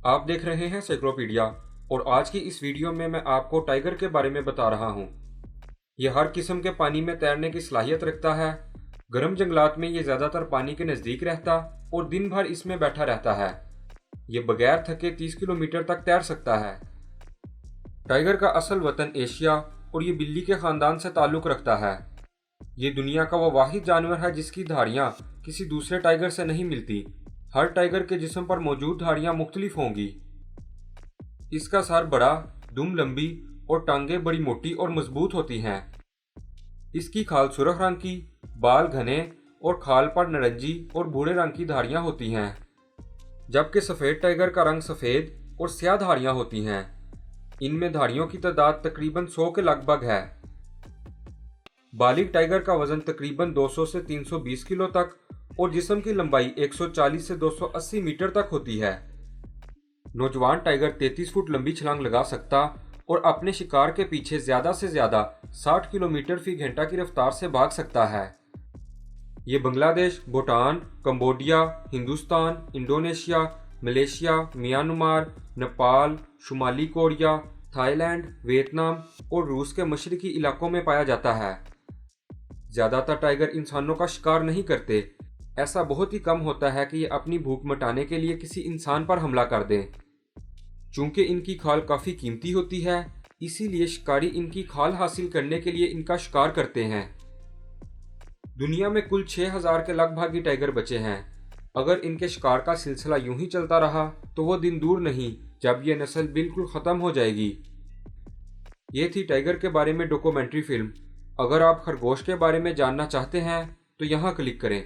आप देख रहे हैं साइक्लोपीडिया और आज की इस वीडियो में मैं आपको टाइगर के बारे में बता रहा हूँ। यह हर किस्म के पानी में तैरने की सलाहियत रखता है। गर्म जंगलात में ये ज़्यादातर पानी के नज़दीक रहता और दिन भर इसमें बैठा रहता है। ये बगैर थके 30 किलोमीटर तक तैर सकता है। टाइगर का असल वतन एशिया और ये बिल्ली के ख़ानदान से ताल्लुक़ रखता है। ये दुनिया का वो वाहिद जानवर है जिसकी धारियाँ किसी दूसरे टाइगर से नहीं मिलती। हर टाइगर के जिस्म पर मौजूद धारियाँ मुख्तलिफ होंगी। इसका सर बड़ा, दुम लंबी और टांगें बड़ी मोटी और मजबूत होती हैं। इसकी खाल सुर्ख रंग की, बाल घने और खाल पर नारंगी और भूरे रंग की धारियाँ होती हैं, जबकि सफ़ेद टाइगर का रंग सफ़ेद और स्याह धारियाँ होती हैं। इनमें धारियों की तादाद तकरीबन 100 के लगभग है। बालिग टाइगर का वजन तकरीबन 200 से 320 किलो तक और जिस्म की लंबाई 140 से 280 मीटर तक होती है। नौजवान टाइगर 33 फुट लंबी छलांग लगा सकता और अपने शिकार के पीछे ज्यादा से ज्यादा 60 किलोमीटर फी घंटा की रफ्तार से भाग सकता है। ये Bangladesh, Bhutan, Cambodia, Hindustan, Indonesia, Malaysia, Myanmar, Nepal, शुमाली कोरिया, थाईलैंड, वियतनाम और रूस के मशरकी इलाकों में पाया जाता है। ज़्यादातर टाइगर इंसानों का शिकार नहीं करते। ऐसा बहुत ही कम होता है कि ये अपनी भूख मिटाने के लिए किसी इंसान पर हमला कर दें। चूंकि इनकी खाल काफ़ी कीमती होती है, इसीलिए शिकारी इनकी खाल हासिल करने के लिए इनका शिकार करते हैं। दुनिया में कुल 6000 के लगभग ही टाइगर बचे हैं। अगर इनके शिकार का सिलसिला यूं ही चलता रहा तो वो दिन दूर नहीं जब ये नस्ल बिल्कुल ख़त्म हो जाएगी। ये थी टाइगर के बारे में डॉक्यूमेंट्री फिल्म। अगर आप खरगोश के बारे में जानना चाहते हैं तो यहाँ क्लिक करें।